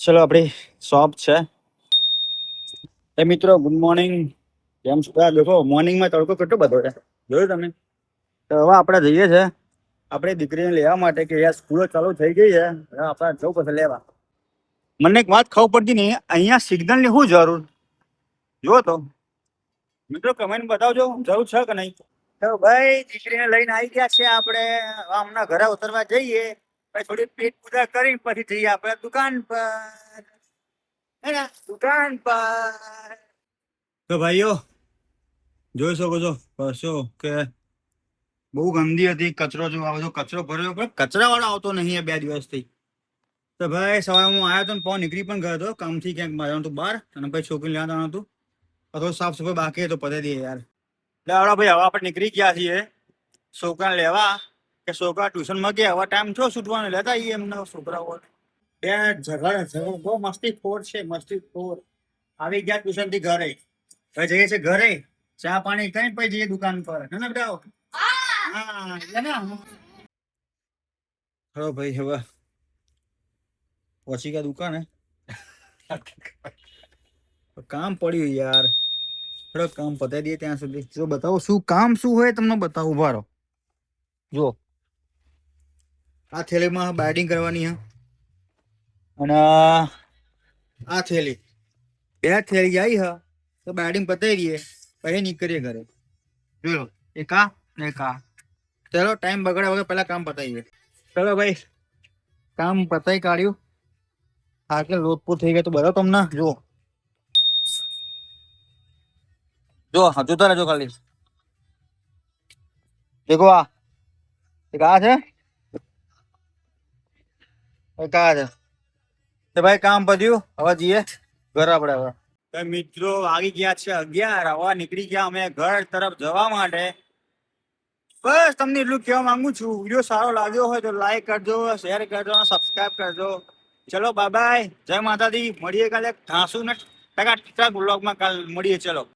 ચલો આપણી શોપ છે એ મિત્રો ગુડ મોર્નિંગ. કેમ છો? દેખો મોર્નિંગમાં તડકો કેટલો બધો છે, જોયું તમે? તો હવે આપણે જઈએ છે આપણે દીકરીને લેવા માટે કે યાર સ્કૂલો ચાલુ થઈ ગઈ છે. હવે આપણે જવું પડશે લેવા. મને એક વાત ખબર પડતી નહીં, અહીંયા સિગ્નલ ની શું જરૂર? જો તો મિત્રો કમેન્ટ બતાવજો, જરૂર છે કે નહીં. તો ભાઈ દીકરીને લઈને આવી ગયા છે આપણે. હમણાં ઘરે ઉતરવા જઈએ, પછી થોડી પેટ પૂજા કરી પછી જઈએ આપણે દુકાન પર. હે ને? દુકાન પર તો ભાઈઓ જોઈ શકો છો બસો કે બહુ ગંદી હતી. કચરો જો આ બધો કચરો ભર્યો, પણ કચરા વાળો આવતો નહીં 2 દિવસથી. તો ભાઈ સવારે હું આવ્યો હતો ને પો નીકળી પણ ગયો હતો કામથી, ક્યાંક મારવાનું હતું બહાર, અને ભાઈ છોકરી લેવા જવાનું હતું. અથવા સાફ સફાઈ બાકી તો પતાવી દઈએ યાર. એટલે આવડા ભાઈ હવે આપણે નીકળી ગયા છીએ છોકરાને લેવા, કે છોકરા ટ્યુશનમાં ગયા. હવે ટાઈમ છો છૂટવાનો, લેતા આવીએ એમના છોકરાઓ. બે ઝઘડ બહુ મસ્તી ખોર છે, મસ્તી ખોર. આવી ગયા ટ્યુશન થી ઘરે, હવે જઈએ છે ઘરે, ચા પાણી કઈ પછી જઈએ દુકાન પર. હે ને બેટા? હા હલો ભાઈ, હવે પહોંચી ગયા દુકાને. કામ પડ્યું યાર, થોડું કામ પતાવી દઈએ ત્યાં સુધી. જો બતાવો શું કામ શું હોય તમને બતાવું, ઉભા રહો. જો આ થેલીમાં બાઇડિંગ કરવાની હે, અને આ થેલી, 2 થેલી આવી હ, તો બાઇડિંગ પતાવી દઈએ પછી નીકળીએ ઘરે. જો એક આ ને એક આ. ચલો ટાઈમ બગડ્યા વગર પેલા કામ પતાવીએ. ચલો ભાઈ કામ પતાવી કાઢ્યું. આગળ લોટપોટ થઈ ગયા તો બધા તમને જો જોતા રહેજો ખાલી. દેખો આ એક આ છે, એક આ છે. તો ભાઈ કામ પત્યું, હવે જઈએ ઘર આપણે. હવે મિત્રો આવી ગયા છે 11, હવે નીકળી ગયા અમે ઘર તરફ જવા માટે. બસ તમને એટલું કહેવા માંગુ છું, વિડીયો સારો લાગ્યો હોય તો લાઈક કરજો, શેર કરજો અને સબસ્ક્રાઈબ કરજો. ચલો બાય બાય, જય માતાજી. મળીએ કાલે ઘાસુ ને ટકા બ્લોગમાં. કાલ મળીએ, ચલો.